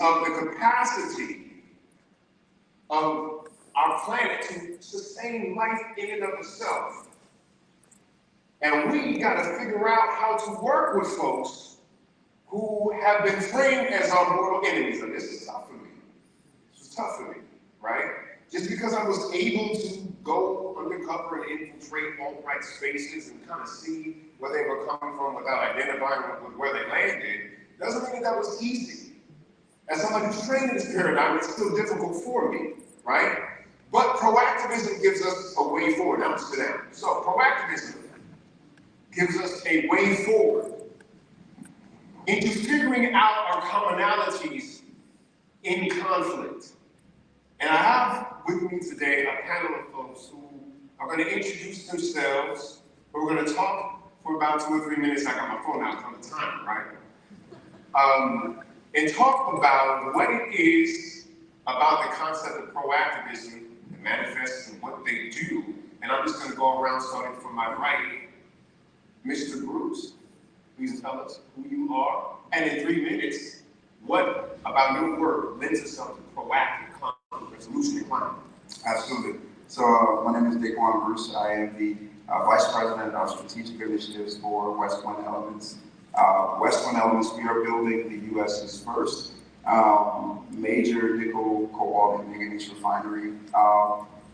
of the capacity of our planet to sustain life in and of itself. And we got to figure out how to work with folks who have been framed as our mortal enemies. And this is tough for me. This was tough for me, right? Just because I was able to go undercover and infiltrate alt-right spaces and kind of see where they were coming from without identifying with where they landed, doesn't mean that was easy. As somebody who's trained in this paradigm, it's still difficult for me, right? But proactivism gives us a way forward. Now, sit down. So, proactivism gives us a way forward into figuring out our commonalities in conflict. And I have with me today a panel of folks who are going to introduce themselves, but we're going to talk for about 2 or 3 minutes. I got my phone out on the time, right? And talk about what it is about the concept of proactivism that manifests and what they do. And I'm just going to go around starting from my right. Mr. Bruce, please tell us who you are, and in 3 minutes, what about your work lends itself to proactive conflict resolution in climate? Absolutely. So my name is DaQuawn Bruce. I am the Vice President of Strategic Initiatives for Westwin Elements. Westwin Elements, we are building the U.S.'s first major nickel, cobalt, and manganese refinery.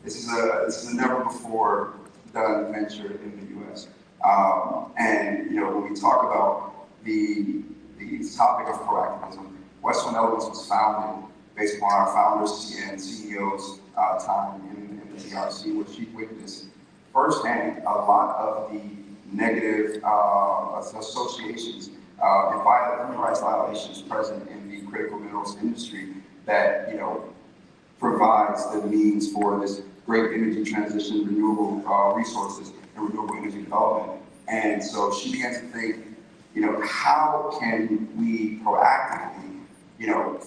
This is a never before done venture in the U.S. And when we talk about the topic of proactivism, Westwin Elements was founded based upon our founders and CEOs' time in the DRC, which we witnessed firsthand a lot of the negative associations and human rights violations present in the critical minerals industry that provides the means for this great energy transition, renewable resources, and renewable energy development. And so she began to think, how can we proactively,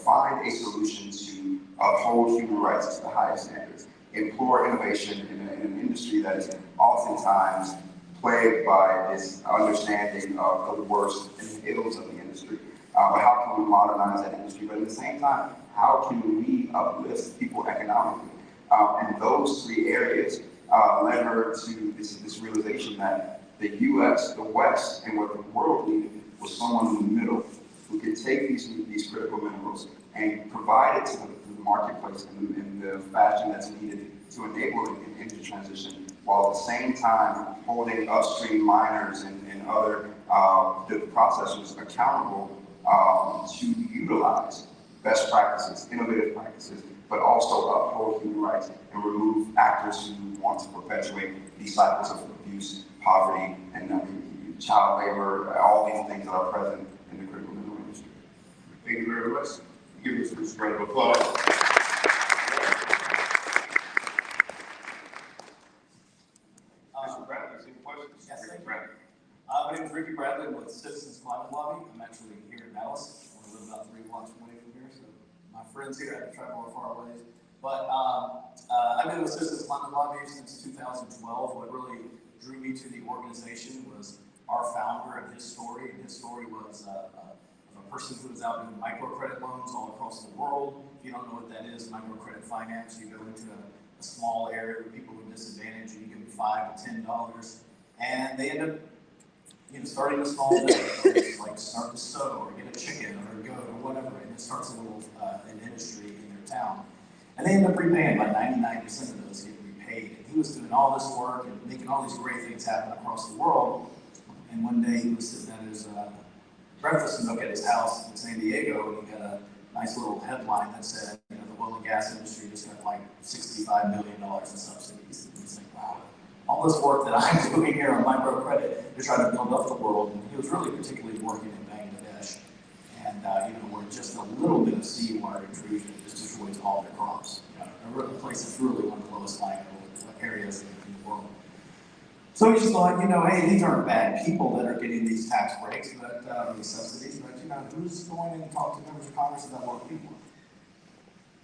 find a solution to uphold human rights to the highest standards, implore innovation in an industry that is oftentimes plagued by this understanding of the worst and the ills of the industry. But how can we modernize that industry? But at the same time, how can we uplift people economically? And those 3 areas led her to this realization that the U.S., the West, and what the world needed was someone in the middle who could take these critical minerals and provide it to the marketplace in the fashion that's needed to enable an energy transition, while at the same time holding upstream miners and other processors accountable to utilize best practices, innovative practices, but also uphold human rights and remove actors who want to perpetuate these cycles of abuse, poverty, and child labor, all these things that are present in the critical mineral industry. Thank you very much. Give us a round of applause. Mr. Bradley, any questions? Yes, thank you. My name is Ricky Bradley. I'm with Citizens Climate Lobby. I'm actually here in Dallas. I live about 3 blocks away from here, so my friends here have to travel a far ways. But I've been with Citizens Climate Lobby since 2012. What really drew me to the organization was our founder and his story. And his story was a person who was out doing microcredit loans all across the world. If you don't know what that is, microcredit finance, you go into a small area where people with disadvantage, you give them $5 to $10, and they end up starting a small business, like start to sew or get a chicken or a goat or whatever, and it starts a little an industry in their town. And they end up repaying, like 99% of those get repaid. And he was doing all this work and making all these great things happen across the world. And one day he was sitting at his breakfast nook at his house in San Diego, and he got a nice little headline that said, the oil and gas industry just got like $65 million in subsidies. And he's like, wow, all this work that I'm doing here on microcredit to try to build up the world. And he was really particularly working in Bangladesh, and where just a little bit of seawater intrusion just destroys all their crops. A place that's really one of the lowest lying areas in the world. So he just thought, hey, these aren't bad people that are getting these tax breaks, but these subsidies, but who's going in and talk to members of Congress about what people want?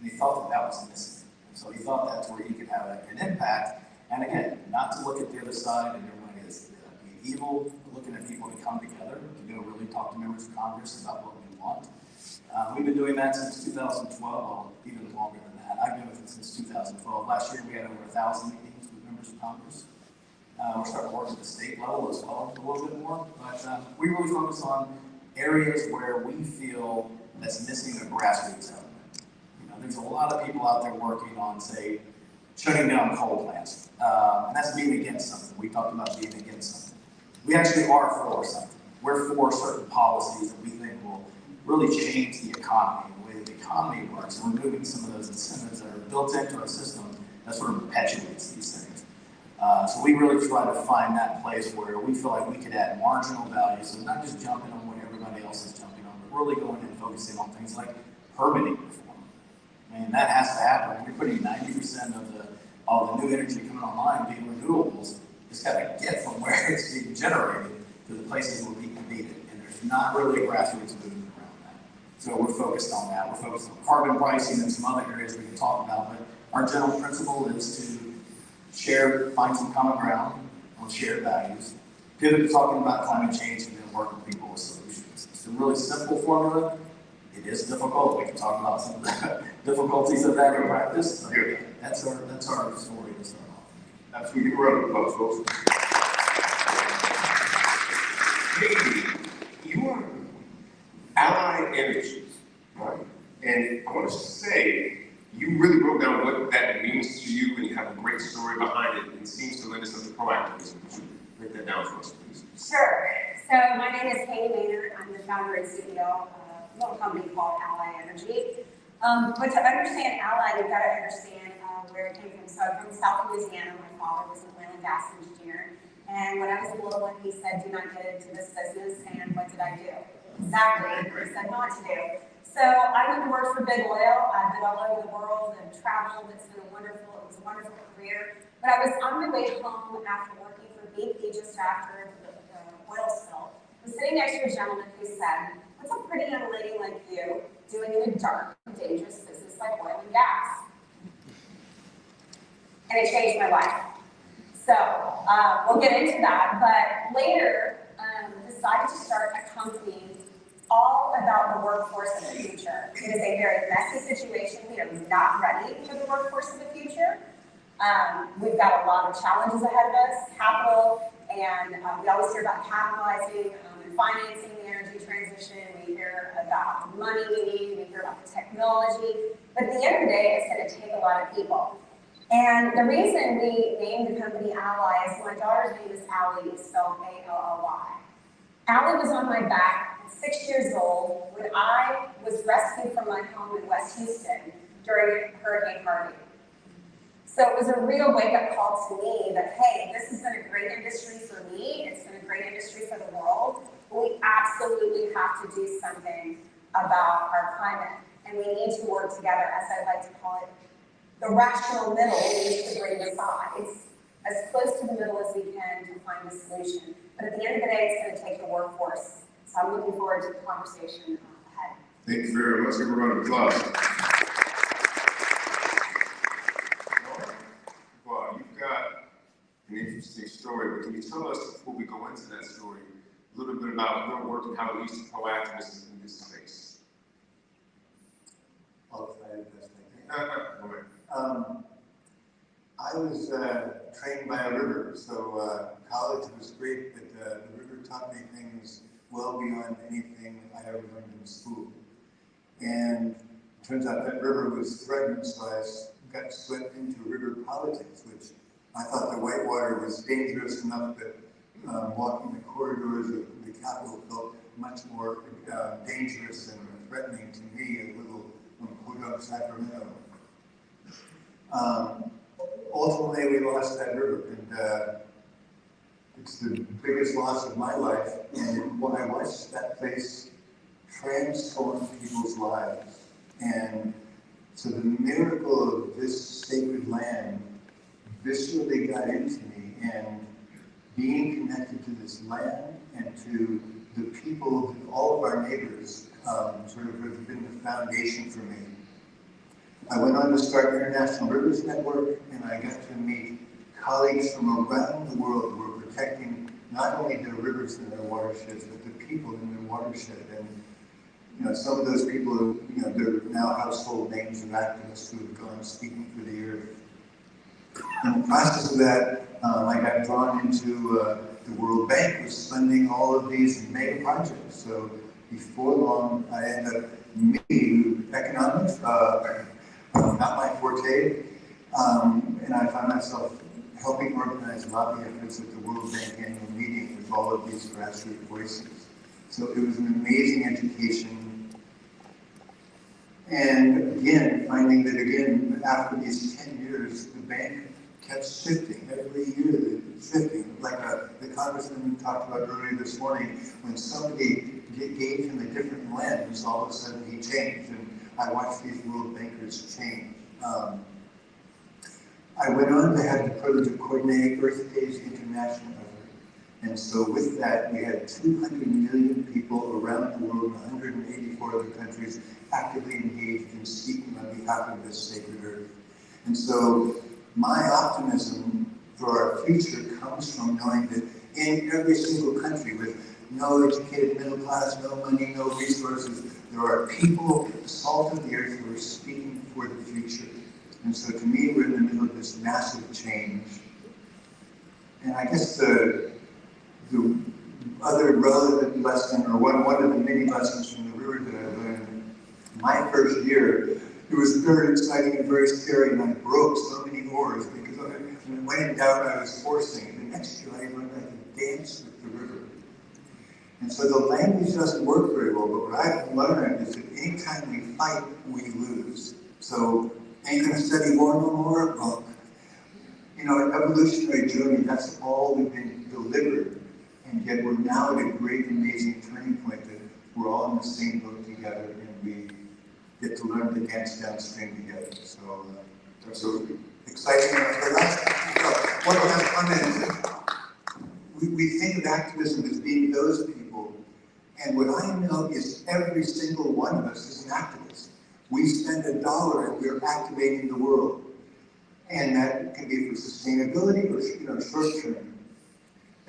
And he thought that was missing. So he thought that's where he could have an impact. And again, not to look at the other side and everybody is evil, looking at people to come together, to go really talk to members of Congress about what we want. We've been doing that since 2012, well, even longer than that. I've been with it since 2012. Last year we had over 1,000 meetings with members of Congress. We're starting to work at the state level as well, a little bit more. But we really focus on areas where we feel that's missing a grassroots element. You know, there's a lot of people out there working on, say, shutting down coal plants. And that's being against something. We talked about being against something. We actually are for something. We're for certain policies that we think will really change the economy, the way the economy works, and removing some of those incentives that are built into our system that sort of perpetuates these things. So we really try to find that place where we feel like we could add marginal value, so not just jumping on what everybody else is jumping on, but really going and focusing on things like permitting reform. I mean, that has to happen. We're putting 90% of the new energy coming online being renewables. It's got to get from where it's being generated to the places where people need it. And there's not really a grassroots movement around that. So we're focused on that. We're focused on carbon pricing and some other areas we can talk about. But our general principle is to find some common ground on shared values, pivot to talking about climate change, and then work with people with solutions. It's a really simple formula. It is difficult. We can talk about some of the difficulties of that in practice. But that's our story to start off. Absolutely. Give a round of applause, folks. Hey, you are Allied Energies, right? And I want to say, you really wrote down what that means to you, and you have a great story behind it. It seems to lend itself to Pro Activism. Would you break that down for us, please? Sure. So my name is Mehnert. I'm the founder and CEO of a little company called Allied Energy. But to understand Allied, you've got to understand where it came from. So I'm from South Louisiana. My father was an oil and gas engineer. And when I was a little one, he said, do not get into this business. And what did I do? Exactly. He said not to do. So I went to work for Big Oil. I've been all over the world and traveled. It was a wonderful career. But I was on my way home after working for BP just after the oil spill. I was sitting next to a gentleman who said, what's a pretty young lady like you doing in a dark and dangerous business like oil and gas? And it changed my life. So we'll get into that. But later, decided to start a company all about the workforce of the future. It is a very messy situation. We are not ready for the workforce of the future. We've got a lot of challenges ahead of us, capital, and we always hear about capitalizing and financing the energy transition. We hear about the money we need, we hear about the technology, but at the end of the day, it's going to take a lot of people. And the reason we named the company Ally is my daughter's name is Allie, spelled A-L-L-Y. Allie was on my back at 6 years old when I was rescued from my home in West Houston during Hurricane Harvey. So it was a real wake-up call to me that, hey, this has been a great industry for me, it's been a great industry for the world, but we absolutely have to do something about our climate. And we need to work together, as I like to call it, the rational middle needs to bring the sides as close to the middle as we can to find a solution. But at the end of the day, it's going to take the workforce. So I'm looking forward to the conversation ahead. Thank you very much. Give a round of applause. Well, you've got an interesting story, but can you tell us, before we go into that story, a little bit about your work and how it leads to Pro Activism in this space? I'll try the best I can. I was trained by a river, so college was great, but the river taught me things well beyond anything I ever learned in school. And it turns out that river was threatened, so I got swept into river politics, which I thought the whitewater was dangerous enough that walking the corridors of the Capitol felt much more dangerous and threatening to me, a little Podunk, Sacramento. Ultimately, we lost that river, and it's the biggest loss of my life. And when I watched that place transform people's lives, and so the miracle of this sacred land viscerally got into me, and being connected to this land and to the people, all of our neighbors, sort of have been the foundation for me. I went on to start International Rivers Network, and I got to meet colleagues from around the world who were protecting not only their rivers and their watersheds, but the people in their watershed. And some of those people, they're now household names of activists who have gone speaking for the earth. In the process of that, I got drawn into the World Bank was funding all of these mega projects. So before long, I ended up meeting economics, not my forte, and I found myself helping organize lobby efforts at the World Bank annual meeting with all of these grassroots voices. So it was an amazing education. And again, finding that after these 10 years, the bank kept shifting. Every year, shifting. Like the congressman talked about earlier this morning, when somebody gave him a different lens, all of a sudden he changed. And I watched these world bankers change. I went on to have the privilege of coordinating EarthX's international effort. And so with that, we had 200 million people around the world in 184 other countries actively engaged in speaking on behalf of this sacred earth. And so my optimism for our future comes from knowing that in every single country with no educated middle class, no money, no resources, there are people, the salt of the earth, who are speaking for the future. And so to me, we're in the middle of this massive change. And I guess the other relevant lesson, or one of the many lessons from the river that I learned, my first year, it was very exciting and very scary, and I broke so many oars because when in doubt, I was forcing. The next year, I learned how to dance with the river. And so the language doesn't work very well, but what I've learned is that anytime we fight, we lose. So, ain't gonna study war no more? Well, an evolutionary journey, that's all we've been delivered. And yet we're now at a great, amazing turning point that we're all in the same boat together, and we get to learn to dance downstream together. So, absolutely exciting. One last comment. We think of activism as being those people, and what I know is every single one of us is an activist. We spend $1 and we're activating the world. And that can be for sustainability or short term.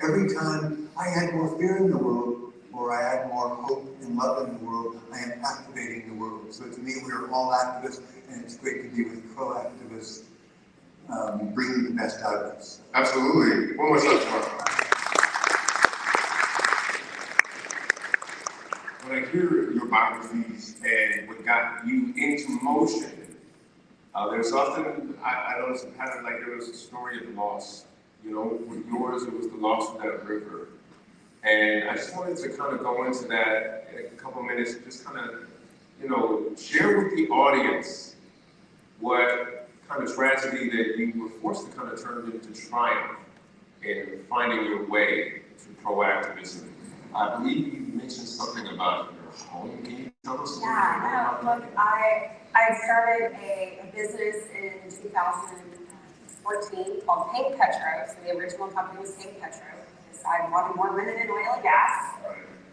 Every time I add more fear in the world, or I add more hope and love in the world, I am activating the world. So to me, we are all activists, and it's great to be with Pro Activists, bringing the best out of us. Absolutely. One more time. When I hear your biographies and what got you into motion, there's often, I noticed a pattern, like there was a story of loss. With yours, it was the loss of that river. And I just wanted to kind of go into that in a couple minutes, just kind of, share with the audience what kind of tragedy that you were forced to kind of turn into triumph in finding your way to pro activism. I believe you mentioned something about your home. Can you tell us a little bit about that? Look, I started a business in 2014 called Pink Petro. So the original company was Pink Petro. Because I wanted more women in oil and gas.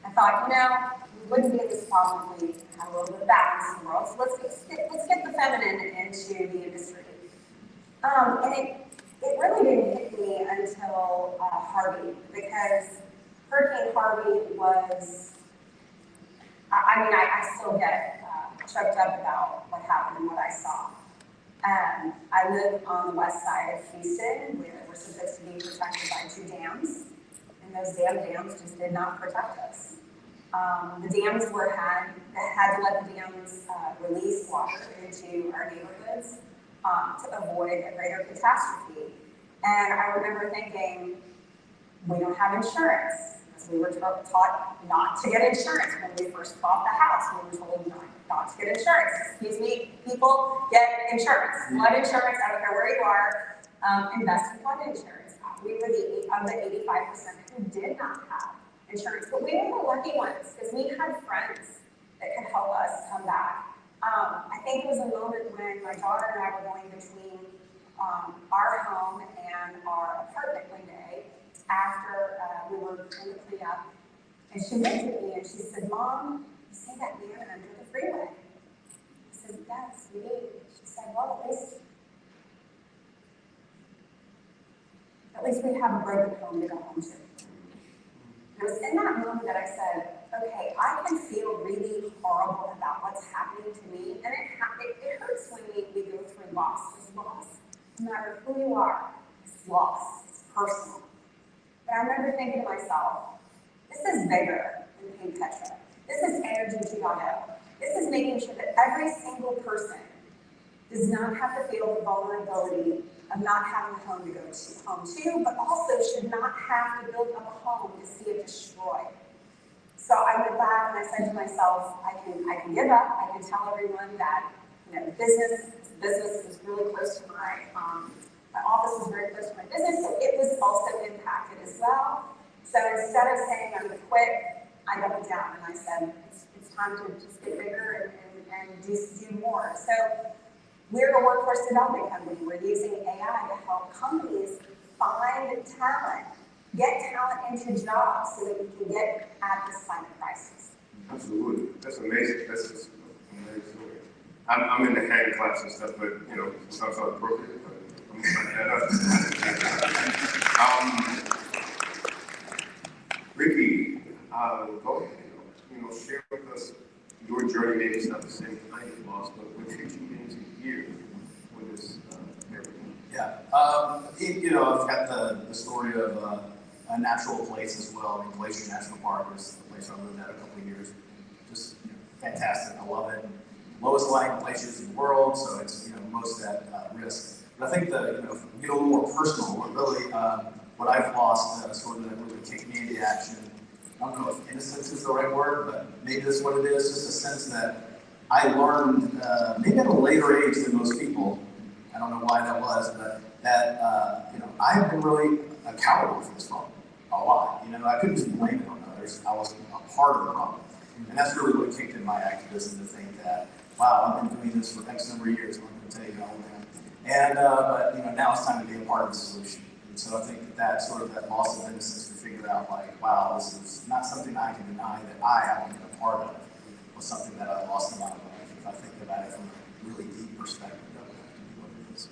I thought, we wouldn't be in this problem if we had a little bit of balance in the world. So let's get the feminine into the industry. And it really didn't hit me until Harvey, because Hurricane Harvey was, I still get choked up about what happened and what I saw. I live on the west side of Houston, where we're supposed to be protected by 2 dams, and those dams just did not protect us. The dams had to let the dams release water into our neighborhoods to avoid a greater catastrophe. And I remember thinking, we don't have insurance. We were taught not to get insurance when we first bought the house. We were told not to get insurance. Excuse me, people, get insurance. Flood insurance, I don't care where you are, invest in flood insurance. We were of the 85% who did not have insurance, but we were the lucky ones because we had friends that could help us come back. I think it was a moment when my daughter and I were going between our home and our apartment one day, after we were in the cleanup, and she looked at me and she said, "Mom, you see that man under the freeway?" I said, "Yes, we do." She said, "Well, at least we have a broken home to go home to." And it was in that moment that I said, okay, I can feel really horrible about what's happening to me, and it hurts when we go through loss. Because loss, no matter who you are, it's loss, it's personal. But I remember thinking to myself, this is bigger than Pink Petra. This is Energy 2.0. This is making sure that every single person does not have to feel the vulnerability of not having a home to go home to, but also should not have to build up a home to see it destroyed. So I went back and I said to myself, I can give up. I can tell everyone that business is really close to my office is very close to my business, so it was also impacted as well. So instead of saying I'm going to quit, I doubled down and I said it's time to just get bigger and do more. So we're a workforce development company. We're using AI to help companies find talent, get talent into jobs so that we can get at this climate crisis. Absolutely. That's amazing. That's just amazing story. I'm in the hand claps and stuff, but sometimes not appropriate, but I'm gonna back that up. Ricky, go ahead, share with us your journey. Maybe it's not the same kind of loss, but what took you into here with this everything? Yeah, I've got the story of a natural place as well. I mean, Glacier National Park was the place I lived at a couple of years. Just fantastic. I love it. Lowest lying glaciers in the world, so it's most at risk. But I think if we get a little more personal, what I've lost sort of really kicked me into action. I don't know if innocence is the right word, but maybe that's what it is. Just a sense that I learned maybe at a later age than most people. I don't know why that was, but that I have been really accountable for this problem a lot. I couldn't just blame it on others. I was a part of the problem, and that's really what kicked in my activism to think that, wow, I've been doing this for X number of years. I'm going to tell you how long. And but now it's time to be a part of the solution. And so I think that sort of that loss of innocence to figure out like, wow, this is not something I can deny that I haven't been a part of, was something that I lost in my life. If I think about it from a really deep perspective, that would have to be what it is.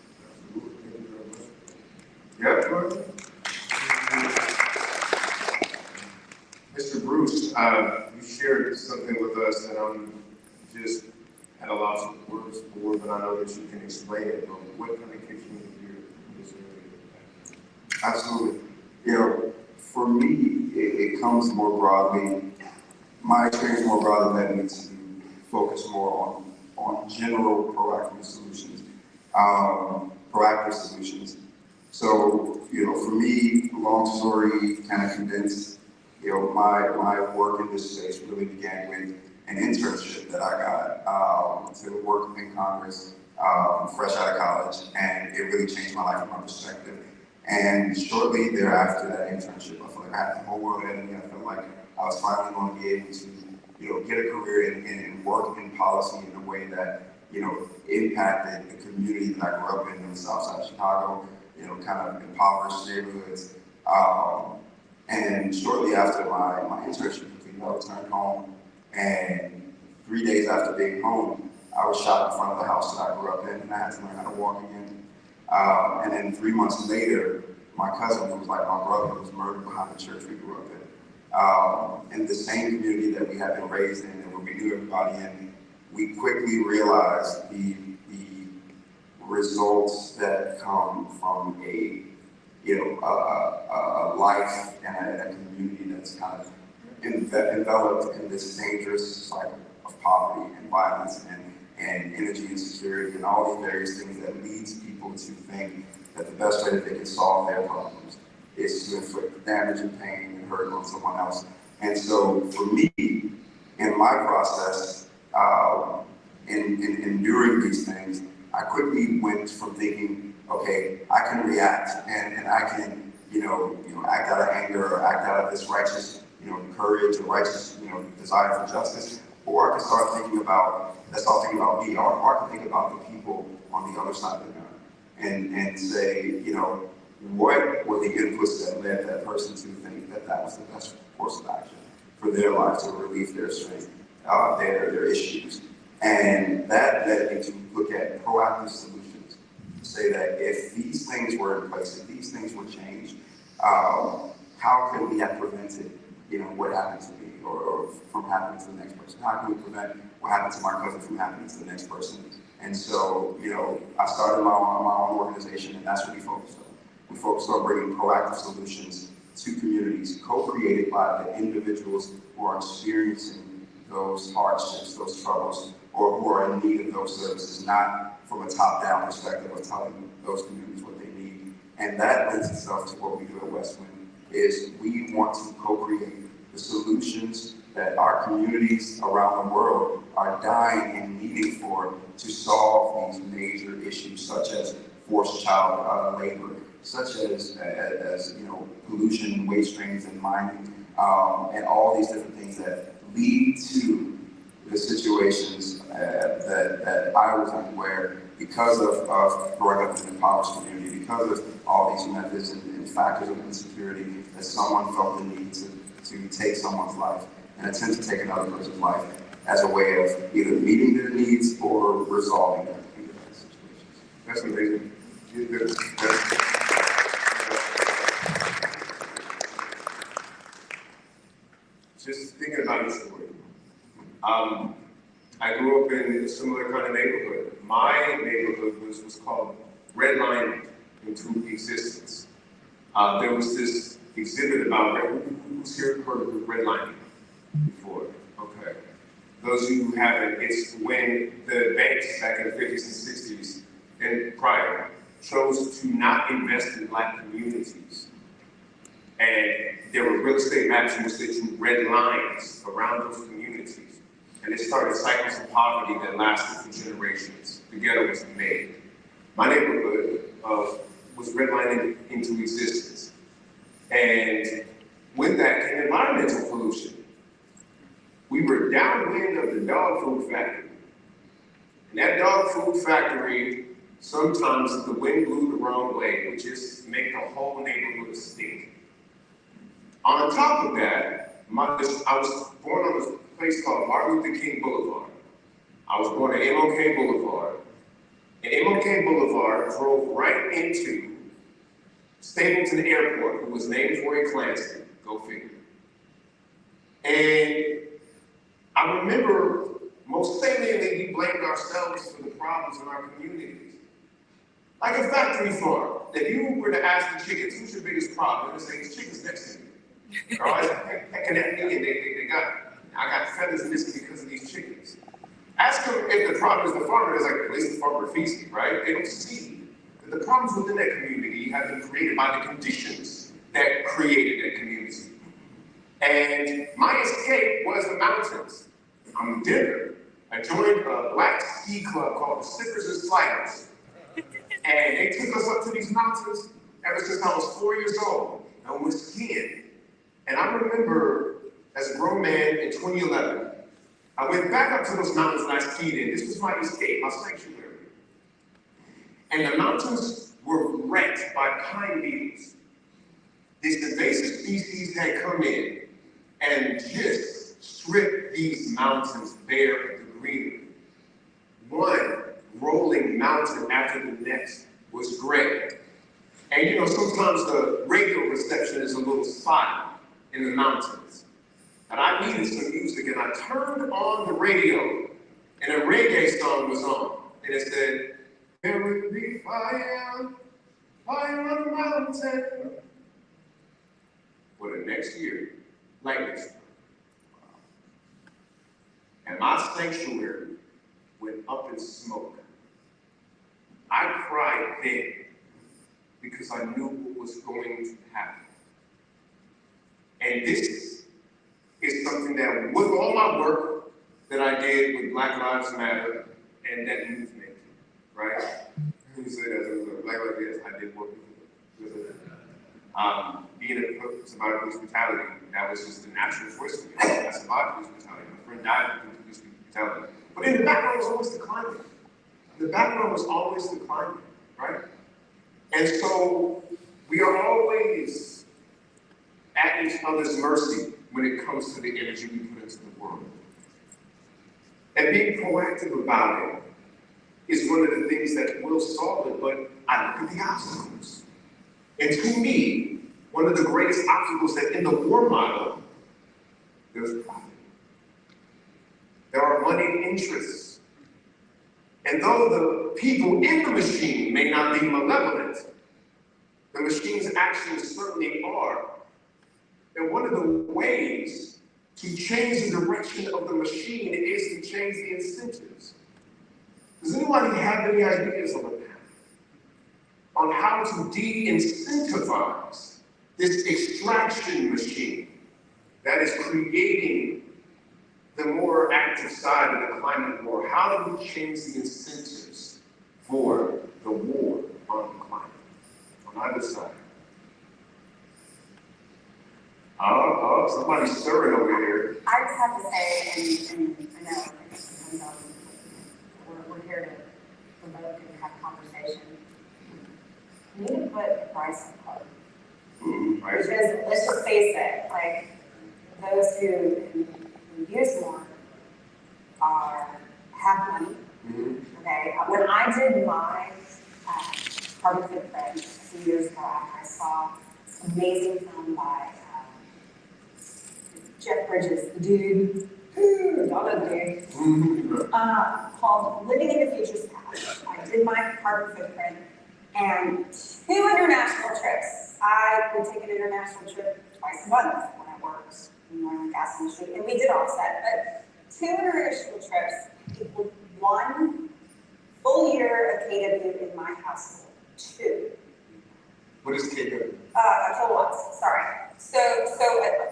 Absolutely. Thank you very much. Mr. Bruce, you shared something with us that I'm just had a lot of words for, but I know that you can explain it. What kind of kicks you into here in this area? Absolutely. For me, it comes more broadly. My experience more broadly led me to focus more on general proactive solutions. So, for me, long story kind of condensed, my work in this space really began with an internship that I got to work in Congress fresh out of college, and it really changed my life and my perspective. And shortly thereafter that internship, I felt like I had the whole world ahead of me. I felt like I was finally going to be able to, get a career and work in policy in a way that, impacted the community that I grew up in the South Side of Chicago, kind of impoverished neighborhoods. And shortly after my internship completed, I returned home, and 3 days after being home, I was shot in front of the house that I grew up in, and I had to learn how to walk again. And then 3 months later, my cousin, who was like my brother, was murdered behind the church we grew up in the same community that we had been raised in and where we knew everybody in. We quickly realized the results that come from a life and a community that's kind of enveloped in this dangerous cycle of poverty and violence and energy insecurity and all these various things that leads people to think that the best way that they can solve their problems is to inflict damage and pain and hurt on someone else. And so for me, in my process, in enduring these things, I quickly went from thinking, okay, I can react and I can, act out of anger or act out of this righteous, courage or righteous, desire for justice, or I can start thinking about, me, or I can think about the people on the other side of the gun and say, what were the inputs that led that person to think that that was the best course of action for their life to relieve their strength, their issues. And that led me to look at proactive solutions, to say that if these things were in place, if these things were changed, how could we have prevented what happened to me or from happening to the next person? How can we prevent what happened to my cousin from happening to the next person? And so, I started my own organization, and that's what we focused on. We focused on bringing proactive solutions to communities, co-created by the individuals who are experiencing those hardships, those troubles, or who are in need of those services, not from a top-down perspective of telling those communities what they need. And that lends itself to what we do at Westwin, is we want to co-create the solutions that our communities around the world are dying and needing for to solve these major issues, such as forced child labor, such as pollution, waste streams, and mining, and all these different things that lead to the situations that I was in, where because of growing up in an impoverished community, because of all these methods and factors of insecurity, that someone felt the need to take someone's life and attempt to take another person's life as a way of either meeting their needs or resolving their situations. That's amazing. Just thinking about your story. I grew up in a similar kind of neighborhood. My neighborhood was called redlining into existence. There was this exhibit about who's here heard of redlining before? Okay. Those of you who haven't, it's when the banks back in the 50s and 60s and prior chose to not invest in Black communities. And there were real estate maps in which they drew red lines around those communities. And it started cycles of poverty that lasted for generations. The ghetto was made. My neighborhood was redlining into existence. And with that came environmental pollution. We were downwind of the dog food factory. And that dog food factory, sometimes the wind blew the wrong way, would just make the whole neighborhood stink. On top of that, I was born on a place called Martin Luther King Boulevard. I was born at MLK Boulevard. And MLK Boulevard drove right into Stapleton Airport, who was named for a Klansman. Go figure. And I remember most saliently, we blamed ourselves for the problems in our communities. Like a factory farm. If you were to ask the chickens, who's your biggest problem? They'd say, it's chickens next to me. They're always pecking at me, and I got feathers missing because of these chickens. Ask them if the problem is the farmer. It's like, at least the farmer feeds me, right? They don't see that the problems within that community have been created by the conditions that created that community. And my escape was the mountains. I'm in Denver. I joined a Black ski club called the Sippers and Sliders. And they took us up to these mountains ever since I was 4 years old. And we were skiing. And I remember, as a grown man in 2011, I went back up to those mountains that I skied in. This was my escape, my sanctuary. And the mountains were wrecked by pine beetles. This invasive species had come in and just stripped these mountains bare of the greenery. One rolling mountain after the next was gray. And sometimes the radio reception is a little spotty in the mountains. And I needed some music, and I turned on the radio, and a reggae song was on. And it said, there will be fire on the mountain. For the next year, lightning struck. And my sanctuary went up in smoke. I cried then because I knew what was going to happen. And this is something that, with all my work that I did with Black Lives Matter and that movement, right? You say that Black Lives Matter, yes, I did work with it. Being a survivor of police brutality, that was just the natural choice for me. I survived police brutality. My friend died from police brutality. But in the background was always the climate. The background was always the climate, right? And so we are always at each other's mercy when it comes to the energy we put into the world. And being proactive about it is one of the things that will solve it, but I look at the obstacles. And to me, one of the greatest obstacles that in the war model there's profit. There are money interests. And though the people in the machine may not be malevolent, the machine's actions certainly are. And one of the ways to change the direction of the machine is to change the incentives. Does anybody have any ideas on that? On how to de-incentivize this extraction machine that is creating the more active side of the climate war? How do we change the incentives for the war on the climate on either side? Somebody's stirring over here. I just have to say, and I know we're here to provoke and have conversation. We need to put a price on carbon. Right. Because let's just face it, like those who use more have money. Okay. When I did my carbon footprint a few years ago, I saw this amazing film by Jeff Bridges, the dude, y'all know the dude, called Living in the Future's Past. I did my carbon footprint and 2 international trips. I would take an international trip twice a month when I worked in the oil and gas industry, and we did offset, but 2 international trips equaled 1 full year of KW in my household. 2. What is KW? Kilowatts, sorry. So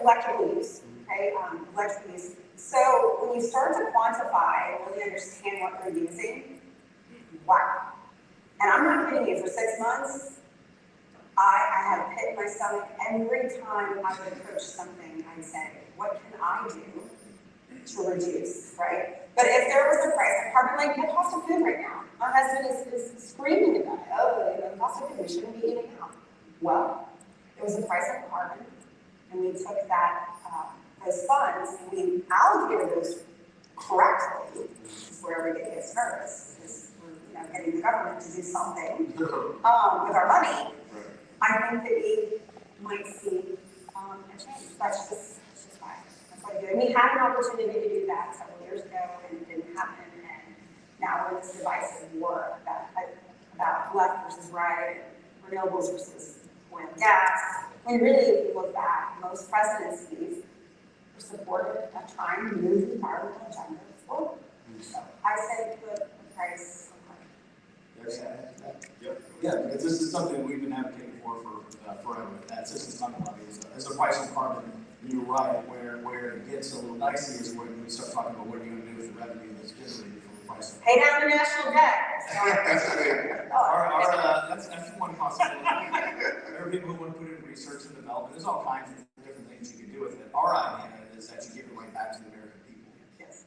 electrical use. Okay, electric use. So when you start to quantify and really understand what they're using, wow. And I'm not kidding you, for 6 months, I had a pit in my stomach every time I would approach something. I'd say, what can I do to reduce, right? But if there was a price of carbon, like the cost of food right now, my husband is screaming about it. Oh, the cost of food, we shouldn't be eating out. Well, there was a price of carbon, and we took that those funds and we allocated those correctly. This is where everybody gets nervous, because we're getting the government to do something with our money. I think that we might see a change. That's just fine. That's what I do. And we had an opportunity to do that several years ago, and it didn't happen. And now we're in this divisive war about left versus right, renewables versus oil and gas. When really, if you look back, most presidencies were supportive of trying to move the environmental agenda forward. So I say put a price on carbon. Yeah, because this is something we've been advocating for forever. That systems funding levy is a price on carbon. You're right. Where it gets a little dicey is when we start talking about what are you going to do with the revenue that's generated from the price. Pay down the national debt. That's one possibility. There are people who want to put in research and development. There's all kinds of different things you can do with it. Our idea is that you give it right back to the American people. Yes.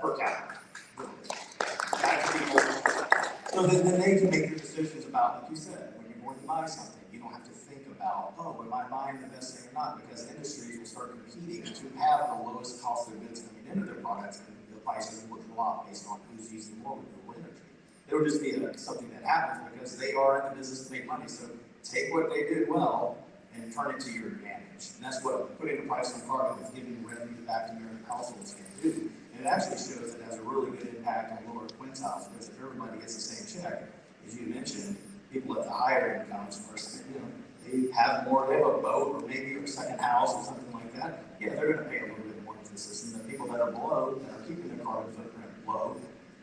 Per capita. Back to people. So then they can make their decisions about, like you said, when you're going to buy something, you don't have to think about, oh, am I buying the best thing or not? Because industries will start competing to have the lowest cost of goods coming into their products, and the prices will go up based on who's using more renewable energy. It would just be something that happens because they are in the business to make money. So take what they did well and turn it to your advantage. And that's what putting a price on carbon is giving revenue back to American households can do. And it actually shows it has a really good impact on lower quintiles, because if everybody gets the same check, as you mentioned, people at the higher incomes are, they have more, they have a boat or maybe a second house or something like that. Yeah, they're going to pay a little bit more into the system. The people that are below, that are keeping their carbon footprint low,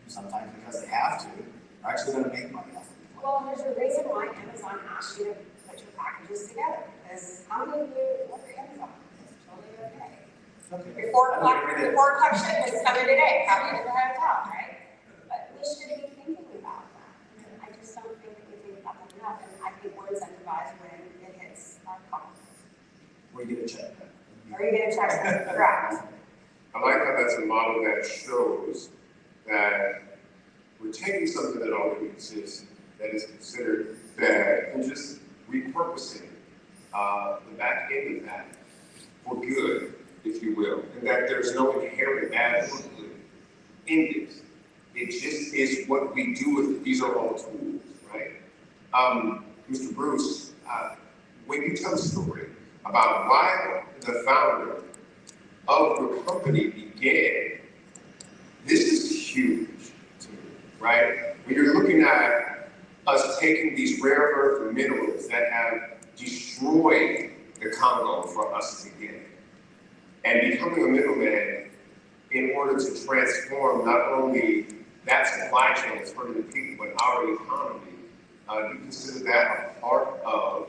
sometimes because they have to, are actually going to make money off of it. Well, there's a reason why Amazon asks you to put your packages together, because how many of you work for Amazon? It's totally okay. Okay. Your 4 o'clock shipment is coming today, probably in the hotel, right? But we should be thinking about that. I just don't think that we think about that enough, and I think we're incentivized when it hits our cost. Or you get a check. Or you get a check, correct. I like how that's a model that shows that we're taking something that already exists, that is considered bad, and just repurposing the back end of that for good, if you will, and that there's no inherent bad or good in this. It just is what we do with it. These are all tools, right? Mr. Bruce, when you tell a story about why the founder of the company began, this is huge to me, right? When you're looking at us taking these rare earth minerals that have destroyed the Congo for us to get, and becoming a middleman in order to transform not only that supply chain that's hurting the people, but our economy, do you consider that a part of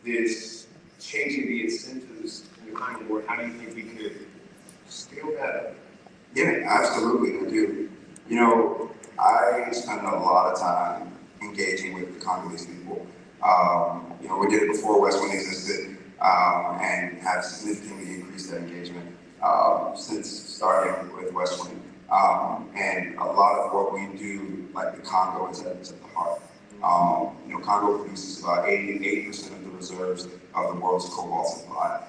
this changing the incentives in the Congo board? How do you think we could scale that up? Yeah, absolutely, I do. You know, I spend a lot of time engaging with the Congolese people. You know, we did it before Westwin existed, and have significantly increased that engagement since starting with Westwin. And a lot of what we do, like the Congo, is at the heart. You know, Congo produces about 88% of the reserves of the world's cobalt supply.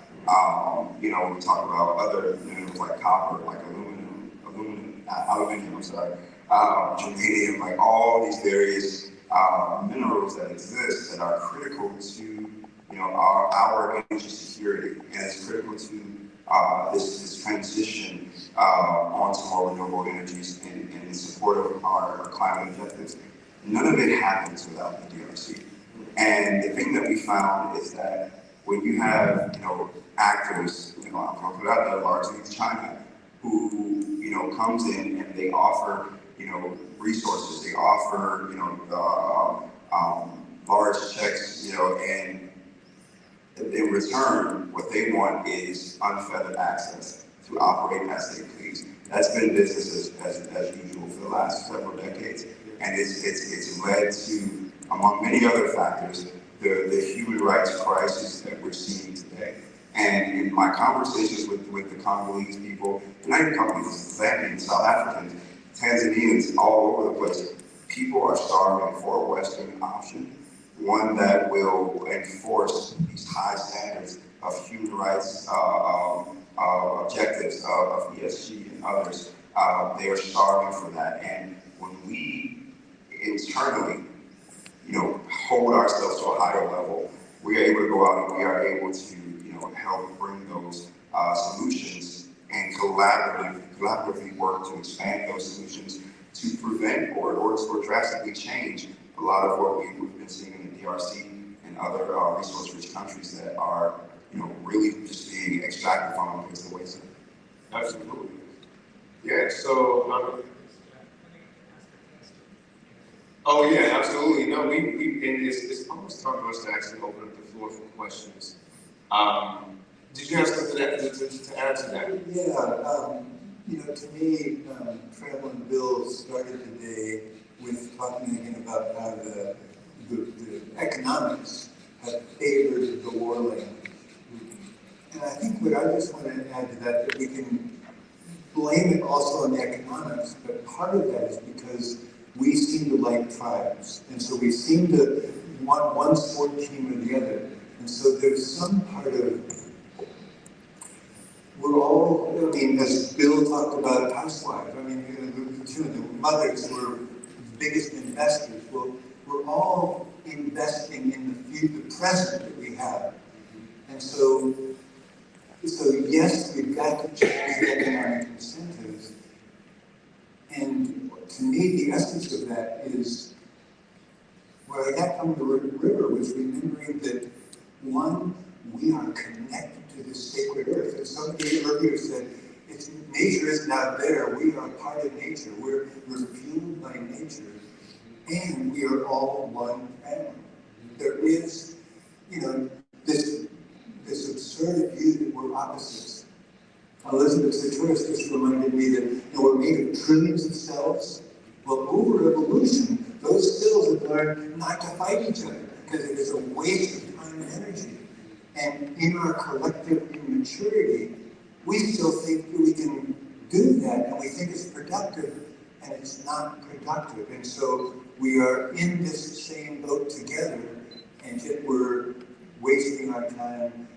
You know, we talk about other minerals like copper, like aluminum, germanium, like all these various minerals that exist that are critical to, you know, our energy security, and it's critical to this transition onto more renewable energies in support of our climate objectives. None of it happens without the DRC. And the thing that we found is that when you have, you know, actors, you know, I'm going to put out there largely China, who, you know, comes in and they offer, you know, resources, they offer, you know, large checks, you know, and in return, what they want is unfettered access to operate as they please. That's been business as usual for the last several decades, and it's led to, among many other factors, the human rights crisis that we're seeing today. And in my conversations with the Congolese people, not even Congolese, Zambians, South Africans, Tanzanians, all over the place, people are starving for a Western option, one that will enforce these high standards of human rights objectives of ESG and others. They are starving for that. And when we internally, you know, hold ourselves to a higher level, we are able to go out and we are able to, you know, help bring those solutions and collaboratively work to expand those solutions to prevent or drastically change a lot of what we've been seeing in the DRC and other resource-rich countries that are, you know, really just being extracted from them because of the waste. Absolutely. Yeah, so, oh yeah, absolutely. No, and it's almost time for us to actually open up the floor for questions. Did you have something to add to that? Yeah, you know, to me, Traveling Bill started the day with talking again about how the economics have favored the war language. And I think what I just want to add to that we can blame it also on the economics, but part of that is because we seem to like tribes. And so we seem to want one sport team or the other. And so there's some part of, we're all, I mean, as Bill talked about housewives, I mean, the mothers were the biggest investors. Well, we're all investing in the present that we have. And so yes, we've got to change the economic incentives. And to me, the essence of that is, where I got from the river was remembering that, one, we are connected to this sacred earth. As somebody earlier said, nature isn't out there, we are part of nature. We're fueled by nature. And we are all one family. There is, you know, this absurd view that we're opposites. Elizabeth Sattouris just reminded me that, you know, we're made of trillions of cells. Well, over evolution, those cells have learned not to fight each other because it is a waste of time and energy. And in our collective immaturity, we still think that we can do that, and we think it's productive, and it's not productive. And so we are in this same boat together, and yet we're wasting our time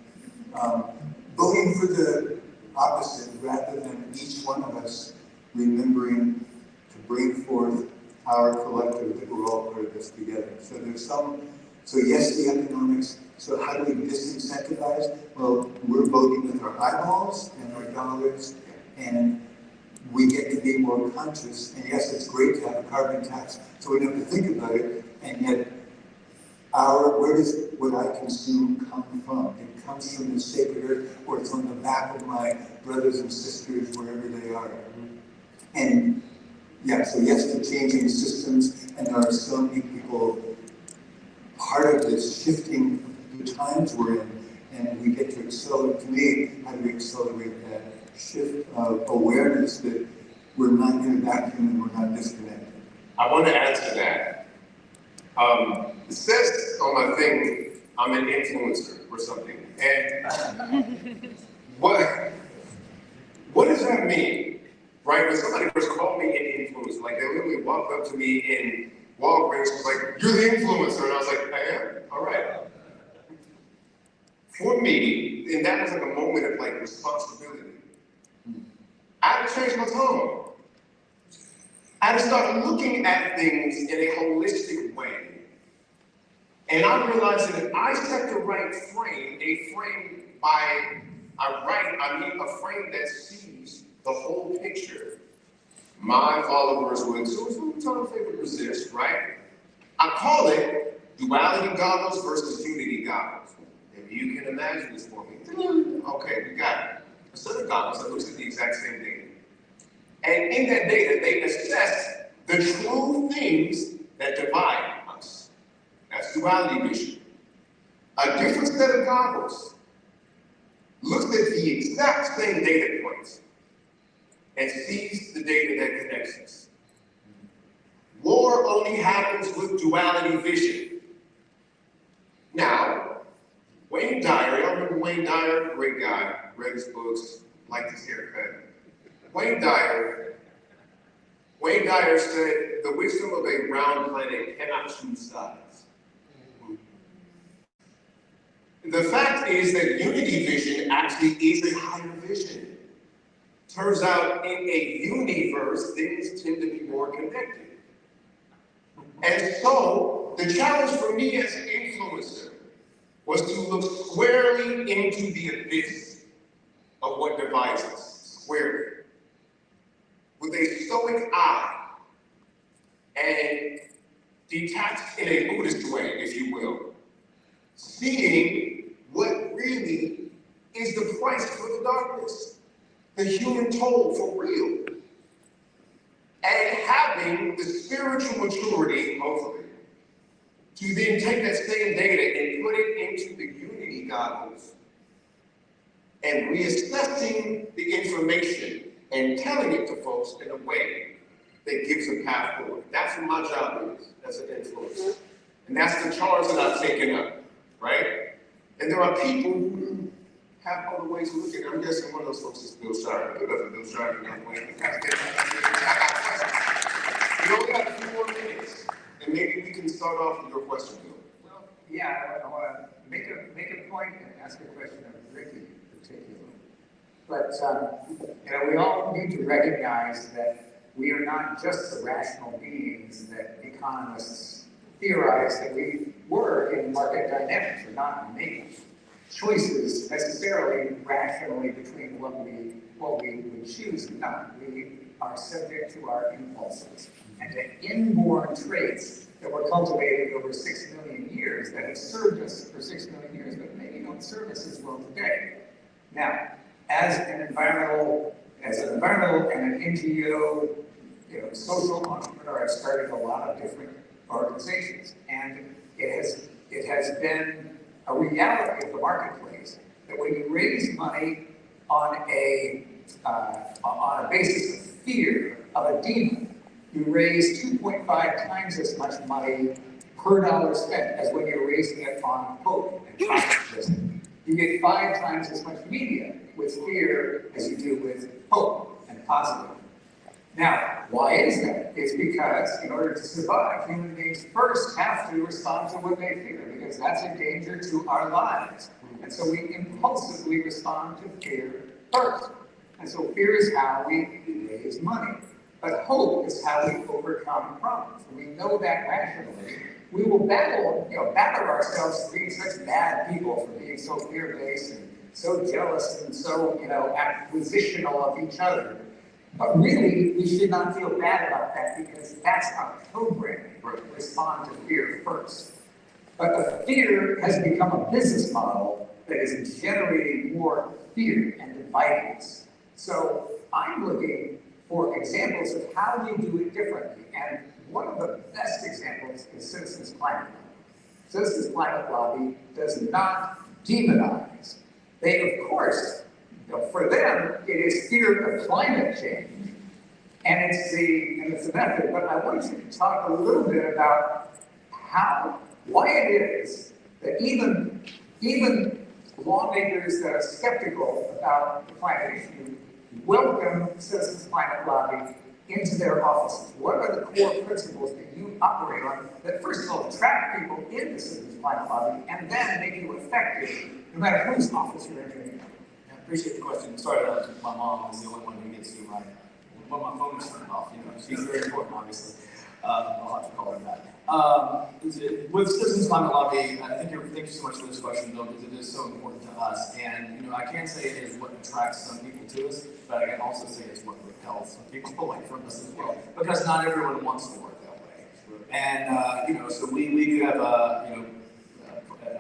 voting for the opposite rather than each one of us remembering to bring forth our collective that we're all part of this together. So there's some So yes, the economics. So how do we disincentivize? Well, we're voting with our eyeballs and our dollars, and we get to be more conscious. And yes, it's great to have a carbon tax, so we don't have to think about it. And yet, where does what I consume come from? It comes from the sacred earth, or it's on the back of my brothers and sisters, wherever they are. And yeah, so yes to changing systems, and there are so many people part of this shifting the times we're in, and we get to accelerate. To me, how do we accelerate that shift of awareness that we're not in a vacuum and we're not disconnected? I want to answer that. It says on my thing, I'm an influencer or something. And what does that mean? Right? When somebody first called me an influencer, like they literally walked up to me in Walgreens and was like, "You're the influencer." And I was like, "I am. All right." For me, and that was like a moment of like responsibility. I had to change my tone. I had to start looking at things in a holistic way. And I realized that if I set the right frame, a frame by I mean a frame that sees the whole picture, my followers would sometimes they would resist, right? I call it duality goggles versus unity goggles. If you can imagine this for me. Okay, we got it. A set of goggles that looks at the exact same data. And in that data, they assess the true things that divide us. That's duality vision. A different set of goggles looks at the exact same data points and sees the data that connects us. War only happens with duality vision. Now, Wayne Dyer, y'all remember Wayne Dyer? Great guy, read his books, liked his haircut. Wayne Dyer said, the wisdom of a round planet cannot choose sides. The fact is that unity vision actually is a higher vision. Turns out in a universe, things tend to be more connected. And so, the challenge for me as an influencer was to look squarely into the abyss of what divides us, squarely, with a stoic eye, and detached in a Buddhist way, if you will, seeing what really is the price for the darkness, the human toll for real, and having the spiritual maturity, hopefully, to then take that same data and put it into the unity goggles and reassessing the information and telling it to folks in a way that gives a path forward. That's what my job is as an influencer. And that's the charge that I've taken up, right? And there are people who have other ways to look at it. I'm guessing one of those folks is Bill Sharp. Who doesn't Bill Sharp in that way? We only got a few more minutes, and maybe we can start off with your question, Bill. Well, yeah, I want to make a point and ask a question of Ricky in particular. But we all need to recognize that we are not just the rational beings that economists theorize that we were in market dynamics. We're not making choices necessarily rationally between what we would choose and not. We are subject to our impulses and to inborn traits that were cultivated over 6 million years that have served us for 6 million years, but maybe don't serve us as well today. Now, as an environmental and an NGO, social entrepreneur, I've started a lot of different organizations, and it has been a reality of the marketplace that when you raise money on a basis of fear of a demon, you raise 2.5 times as much money per dollar spent as when you're raising it on hope and optimism. You get 5 times as much media with fear as you do with hope and positive. Now, why is that? It's because in order to survive, human beings first have to respond to what they fear, because that's a danger to our lives. And so we impulsively respond to fear first. And so fear is how we raise money. But hope is how we overcome problems. We know that rationally. We will battle ourselves for being such bad people, for being so fear-based and so jealous and so, acquisitional of each other. But really, we should not feel bad about that because that's our programming, to respond to fear first. But the fear has become a business model that is generating more fear and dividing us. So I'm looking for examples of how we do it differently. And one of the best examples is Citizens Climate Lobby. Citizens Climate Lobby does not demonize. They, of course, for them, it is fear of climate change, and it's the method. But I want you to talk a little bit about why it is that even lawmakers that are skeptical about the climate issue welcome Citizens Climate Lobby into their offices. What are the core principles that you operate on that first of all attract people into Citizens Climate Lobby and then make you effective no matter whose office you're entering? I appreciate the question. Sorry, my mom is the only one who gets to my phone is turned off. She's very important, obviously. I'll have to call her back. With Citizens Climate Lobby, thank you so much for this question, though, because it is so important to us. And I can't say it is what attracts some people to us, but I can also say it's what repels some people away from us as well, because not everyone wants to work that way. And so we do have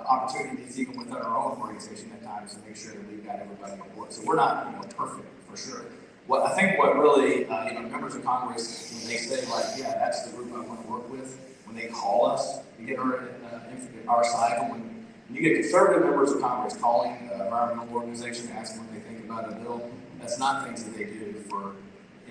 opportunities even within our own organization at times to make sure that we've got everybody on board. So we're not perfect for sure. I think what really members of Congress, when they say that's the group I want to work with, when they call us to get our side, when you get conservative members of Congress calling an environmental organization to ask them what they think about a bill, that's not things that they do for,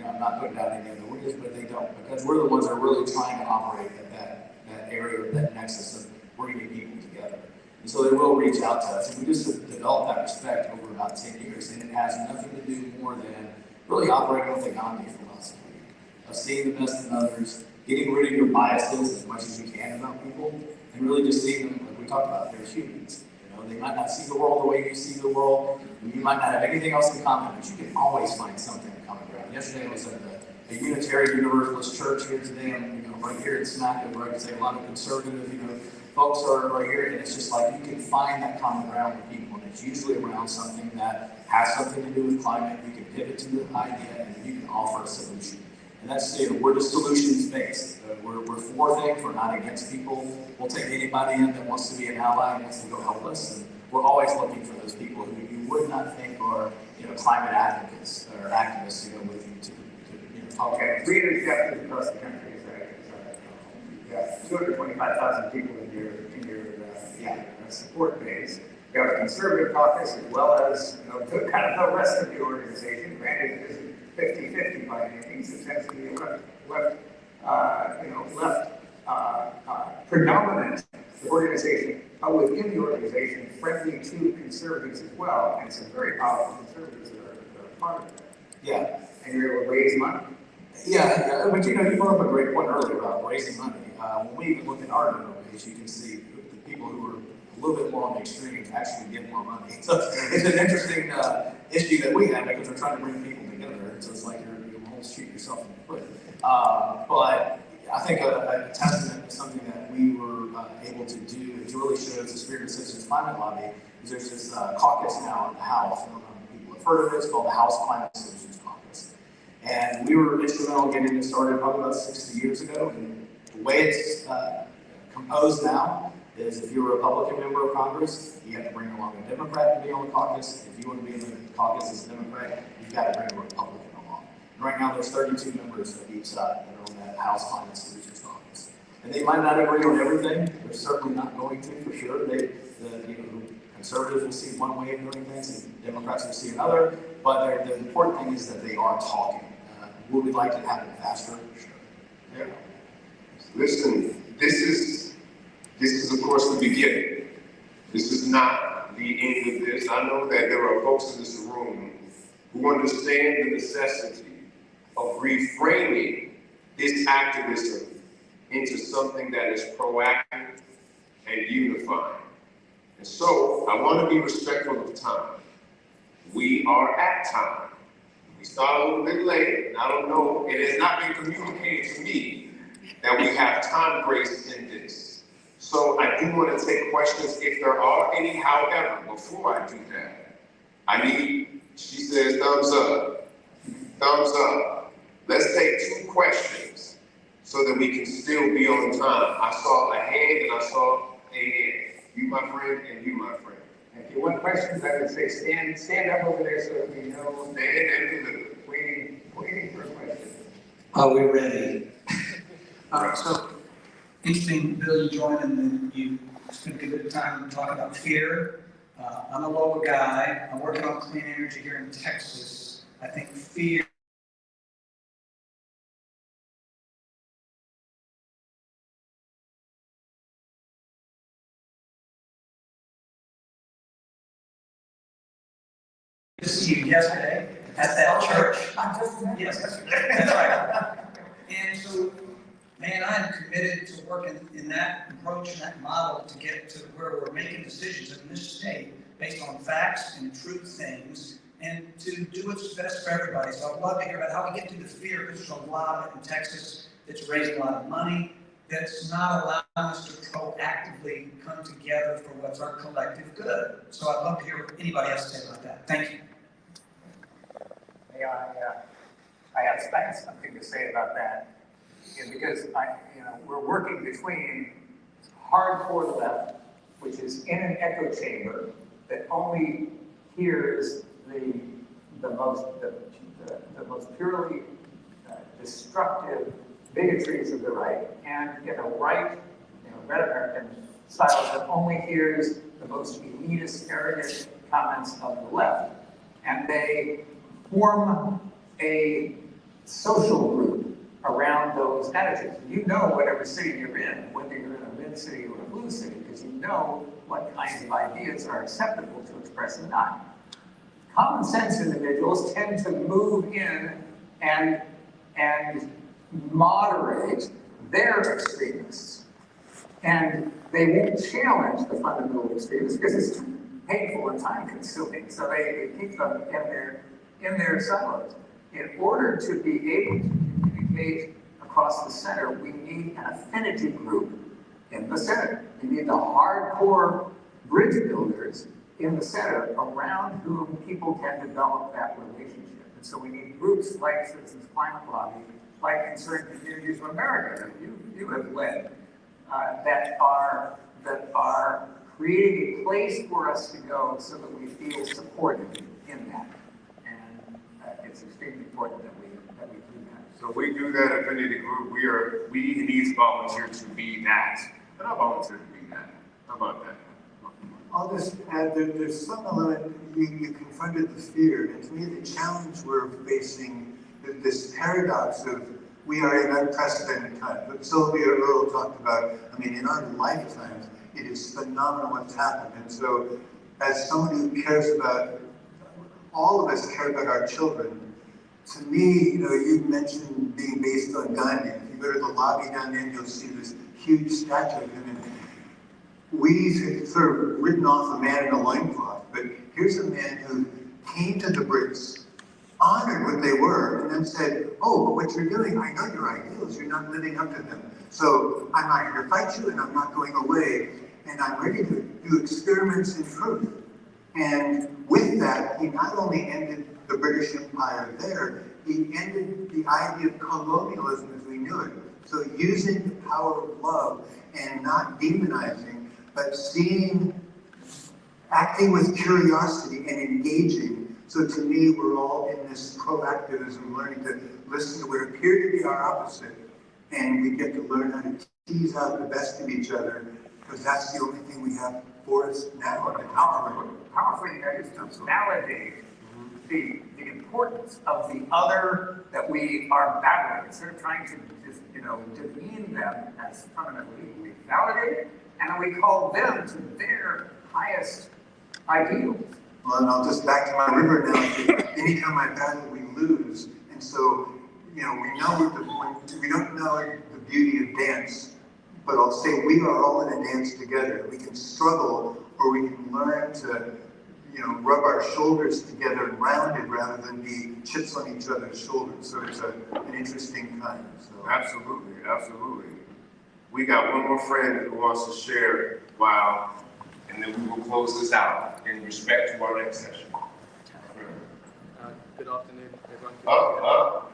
I'm not putting down any other workers, but they don't, because we're the ones that are really trying to operate at that area, that nexus of bringing people together. And so they will reach out to us, and we just have developed that respect over about 10 years, and it has nothing to do more than really operating with a Gandhi philosophy of seeing the best in others, getting rid of your biases as much as you can about people, and really just seeing them, like we talked about, they're humans. They might not see the world the way you see the world, and you might not have anything else in common, but you can always find something in common ground. Yesterday I was at a Unitarian Universalist church here today, and right here in Smack, where I can say a lot of conservative, folks are here, and it's just like you can find that common ground with people, and it's usually around something that has something to do with climate. You can pivot to the idea, and you can offer a solution. And that's, we're just solutions-based. We're for things, we're not against people. We'll take anybody in that wants to be an ally and wants to go help us. And we're always looking for those people who you would not think are, climate advocates or activists, with you to talk Okay, 300 chapters across the country, is right? You've got 225,000 people in your support base. You have a conservative caucus as well as kind of the rest of the organization. Granted, it isn't 50-50 by any means. It tends to be predominant organization, but within the organization, friendly to conservatives as well, and some very powerful conservatives that are part of it. Yeah. And you're able to raise money. Yeah, but you brought up a great point earlier about raising money. When we even look at our donor base, you can see the people who are a little bit more on the extremes actually get more money. So it's an interesting issue that we have because we're trying to bring people together. So it's like you're almost shooting yourself in the foot. But I think a testament to something that we were able to do, which really shows the spirit of Citizens Climate Lobby, is there's this caucus now in the House. I don't know if people have heard of it. It's called the House Climate Solutions Caucus. And we were instrumental in getting it started probably about 60 years ago. And the way it's composed now is if you're a Republican member of Congress, you have to bring along a Democrat to be on the caucus. If you want to be in the caucus as a Democrat, you've got to bring a Republican along. And right now there's 32 members of each side that are on that House Climate Solutions Caucus. And they might not agree on everything. They're certainly not going to, for sure. Conservatives will see one way of doing things, and Democrats will see another. But the important thing is that they are talking. Would we like to happen faster? Sure. Yeah. Listen, this is of course the beginning. This is not the end of this. I know that there are folks in this room who understand the necessity of reframing this activism into something that is proactive and unifying. And so I want to be respectful of time. We are at time. We started a little bit late, and I don't know, it has not been communicated to me that we have time grace in this. So I do want to take questions if there are any. However, before I do that, she says thumbs up. Thumbs up. Let's take 2 questions so that we can still be on time. I saw a hand and I saw a hand. You, my friend, and you, my friend. If you want questions, I would say stand up over there so that we know. Stand and deliver. Waiting for a question. Are we ready? So, interesting, Bill, you joined and you spent a good time talking about fear. I'm a local guy. I'm working on clean energy here in Texas. I think fear to see you yesterday at that church. Yes, that's right. And so, man, I'm committed to working in that approach and that model to get to where we're making decisions in this state based on facts and truth things and to do what's best for everybody. So I'd love to hear about how we get through the fear, because there's a lot of it in Texas that's raising a lot of money, that's not allowing us to proactively come together for what's our collective good. So I'd love to hear what anybody has to say about that. Thank you. I have something to say about that, because we're working between hardcore left, which is in an echo chamber that only hears the most purely destructive bigotries of the right, and right, red American style that only hears the most elitist, arrogant comments of the left, and they form a social group around those attitudes. You know whatever city you're in, whether you're in a red city or a blue city, because you know what kinds of ideas are acceptable to express and not. Common sense individuals tend to move in and moderate their extremists. And they won't challenge the fundamental extremists because it's too painful and time consuming. So they keep them in their silos. In order to be able to communicate across the center, we need an affinity group in the center. We need the hardcore bridge builders in the center around whom people can develop that relationship. And so we need groups like Citizens Climate Lobby, like Concerned Communities of America that you have led, that are creating a place for us to go so that we feel supported in that. And it's extremely important that we do that. So we do that affinity group. We need volunteers to be that. And I volunteer to be that. How about that? I'll just add that there's some element, you confronted the fear, and to me the challenge we're facing, this paradox of we are in unprecedented times. But Sylvia Earle talked about, in our lifetimes, it is phenomenal what's happened. And so as somebody who cares about, all of us care about our children, to me, you mentioned being based on Gandhi. If you go to the lobby down there, you'll see this huge statue of him. And we've sort of written off a man in a loincloth, but here's a man who came to the Brits, honored what they were, and then said, oh, but what you're doing, I know your ideals, you're not living up to them. So I'm not here to fight you, and I'm not going away, and I'm ready to do experiments in truth. And with that, he not only ended the British Empire there, he ended the idea of colonialism as we knew it. So using the power of love and not demonizing, but seeing, acting with curiosity and engaging. So to me, we're all in this pro-activism, learning to listen to what appear to be our opposite, and we get to learn how to tease out the best of each other, because that's the only thing we have for us now. And powerfully, that is to validate the importance of the other that we are battling, instead of trying to just, demean them as fundamentally. We validate it, and then we call them to their highest ideals. Well, and I'll just back to my river analogy. Anytime I battle, we lose. And so, we know we don't know the beauty of dance, but I'll say we are all in a dance together. We can struggle, or we can learn to, rub our shoulders together and rounded rather than be chips on each other's shoulders. So it's an interesting time. So. Absolutely, absolutely. We got one more friend who wants to share and then we will close this out in respect to our next session. Good afternoon, everyone.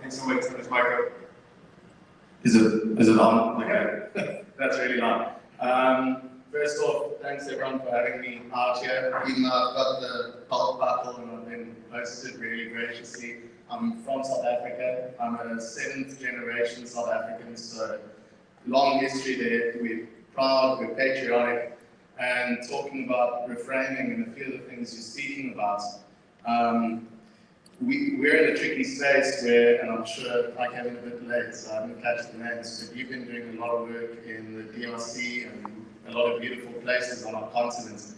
Can somebody turn this mic up? Is it on? Okay, that's really loud. First off, thanks everyone for having me out here. Even though I've got the belt buckle and I've been hosted really graciously. I'm from South Africa. I'm a 7th generation South African, so long history there. We're proud, we're patriotic, and talking about reframing and a few of the things you're speaking about. We're in a tricky space where, and I'm sure I came in a bit late, so I didn't catch the names, but you've been doing a lot of work in the DRC and a lot of beautiful places on our continent.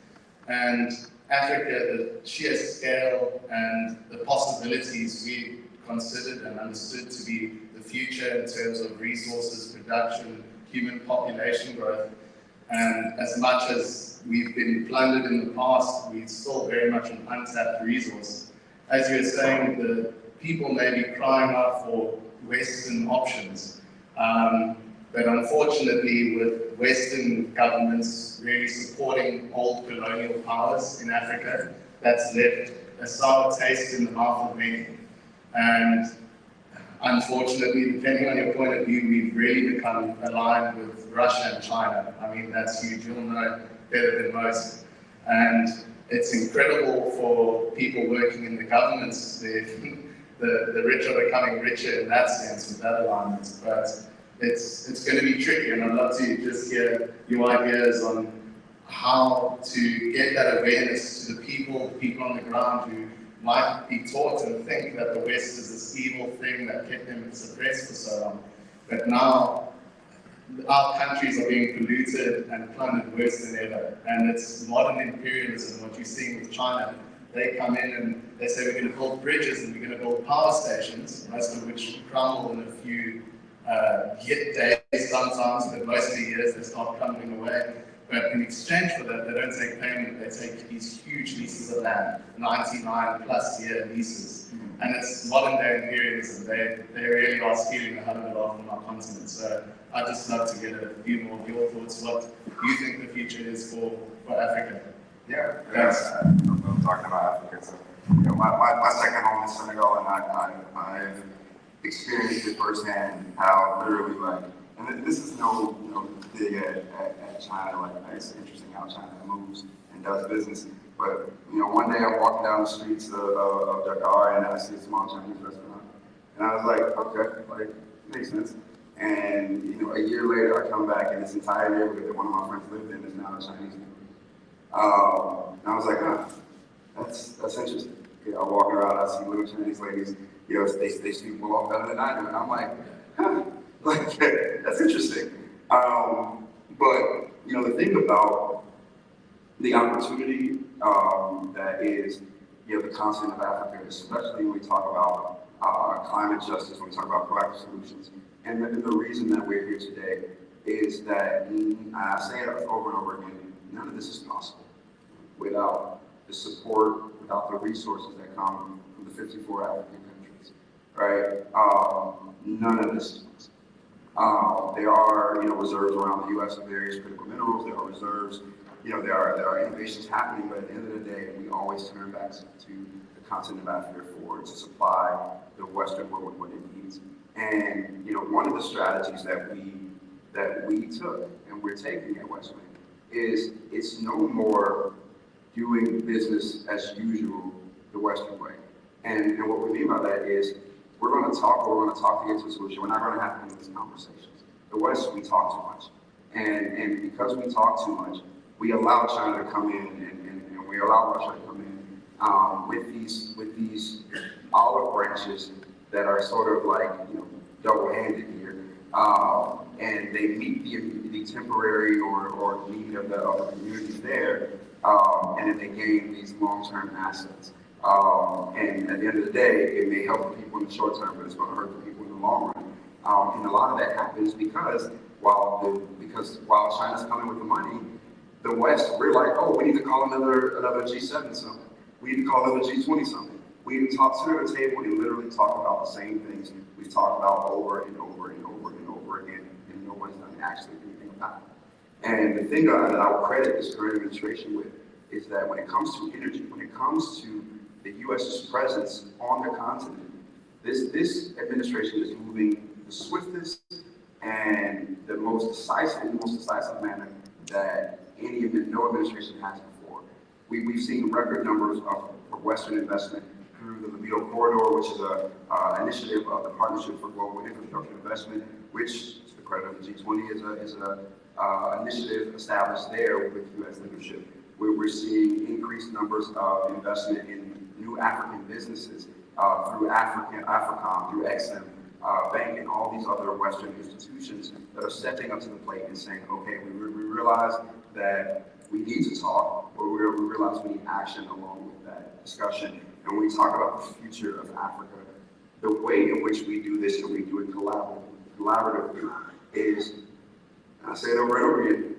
And Africa, the sheer scale and the possibilities we considered and understood to be the future in terms of resources, production, human population growth. And as much as we've been plundered in the past, we're still very much an untapped resource. As you were saying, the people may be crying out for Western options, but unfortunately with Western governments really supporting old colonial powers in Africa, that's left a sour taste in the mouth of many. And unfortunately, depending on your point of view, we've really become aligned with Russia and China. I mean, that's huge, you'll know better than most. And it's incredible for people working in the governments. The rich are becoming richer in that sense with that alignment. But it's going to be tricky, and I'd love to just hear your ideas on how to get that awareness to the people on the ground who might be taught and think that the West is this evil thing that kept them suppressed for so long. But now, our countries are being polluted and plundered worse than ever. And it's modern imperialism, what you're seeing with China. They come in and they say we're going to build bridges and we're going to build power stations, most of which crumble in a few days sometimes, but most of the years they start crumbling away. But in exchange for that, they don't take payment, they take these huge leases of land, 99+ year leases. And it's modern day imperialism. They really are stealing a hell of a lot from our continent. So I'd just love to get a few more of your thoughts, what you think the future is for Africa. Yeah, I'm talking about Africa. So, my second home is Senegal, and I've experienced it firsthand how literally and this is no dig at China. It's interesting how China moves and does business. But one day I'm walking down the streets of Dakar and I see a small Chinese restaurant, and I was like, okay, makes sense. And a year later I come back and this entire neighborhood that one of my friends lived in is now a Chinese neighborhood. And I was like, that's interesting. I'm walking around, I see little Chinese ladies, they speak well better than I do, and I'm like, that's interesting. But the thing about the opportunity that is the continent of Africa, especially when we talk about climate justice, when we talk about proactive solutions, and the reason that we're here today is that, and I say it over and over again, none of this is possible without the support, without the resources that come from the 54 African countries, right? None of this is possible. There are, reserves around the U.S. of various critical minerals. There are reserves, there are innovations happening, but at the end of the day, we always turn back to the continent of Africa to supply the Western world with what it needs. And one of the strategies that we took and we're taking at Westwin is it's no more doing business as usual the Western way. And what we mean by that is we're going to talk to get to a solution. We're not going to have endless conversations. The West, we talk too much. And because we talk too much, we allow China to come in and we allow Russia to come in with these olive branches that are sort of like, double-handed here. And they meet the temporary or need of the communities there, and then they gain these long-term assets. And at the end of the day, it may help the people in the short term, but it's going to hurt the people in the long run. And a lot of that happens because while China's coming with the money, the West, we're like, oh, we need to call another G7 something. We need to call it a G20 summit. We need to talk to the table and literally talk about the same things we've talked about over and over and over and over again, and no one's done actually anything about it. And the thing that I would credit this current administration with is that when it comes to energy, when it comes to the U.S.'s presence on the continent, this administration is moving the swiftest and the most decisive manner that no administration has before. We've seen record numbers of Western investment through the Libido Corridor, which is an initiative of the Partnership for Global Infrastructure Investment, which, to the credit of the G20, is an initiative established there with U.S. leadership, where we're seeing increased numbers of investment in new African businesses through AFRICOM, through EXIM, Bank, and all these other Western institutions that are stepping up to the plate and saying, okay, we realize that we need to talk, but we realize we need action along with that discussion. And when we talk about the future of Africa, the way in which we do this and we do it collaboratively is, and I say it over and over again,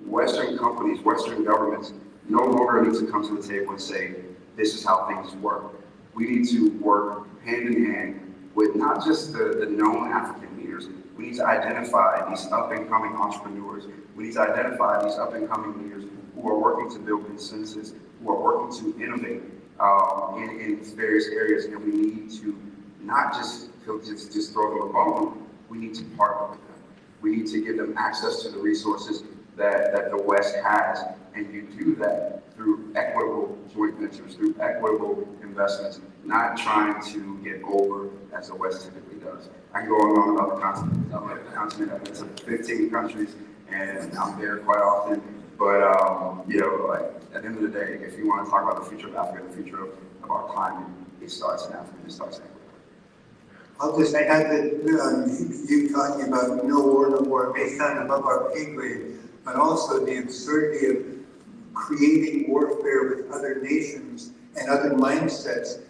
Western companies, Western governments no longer need to come to the table and say, this is how things work. We need to work hand in hand with not just the known African leaders. We need to identify these up-and-coming entrepreneurs. We need to identify these up-and-coming leaders who are working to build consensus, who are working to innovate in various areas, and we need to not just throw them a bone. We need to partner with them. We need to give them access to the resources that the West has, and you do that through equitable joint ventures, through equitable investments, not trying to get over as the West typically does. I can go on about the continent. I've been to 15 countries, and I'm there quite often. But at the end of the day, if you want to talk about the future of Africa, the future of our climate, it starts in Africa. It starts in Africa. I'll just add that you talking about no war may sound above our pay grade, but also the absurdity of creating warfare with other nations and other mindsets.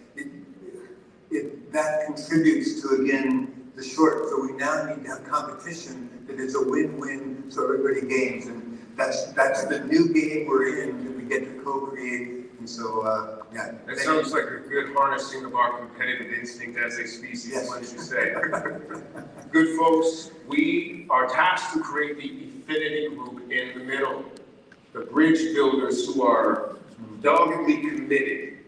That contributes to, again, the short. So we now need to have competition that is a win-win, so everybody gains. And that's the new game we're in, that we get to co-create. And so, yeah. That sounds like a good harnessing of our competitive instinct as a species, yes. What you say. Good folks, we are tasked to create the affinity group in the middle, the bridge builders who are doggedly committed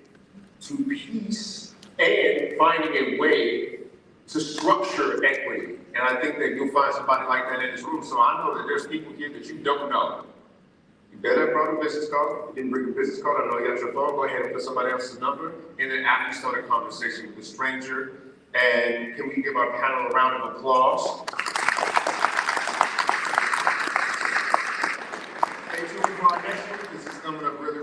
to peace and finding a way to structure equity. And I think that you'll find somebody like that in this room. So I know that there's people here that you don't know. You better have brought a business card. You didn't bring a business card. I know you got your phone. Go ahead and put somebody else's number. And then after you start a conversation with a stranger, and can we give our panel a round of applause? Stay tuned for our next one. This is coming up really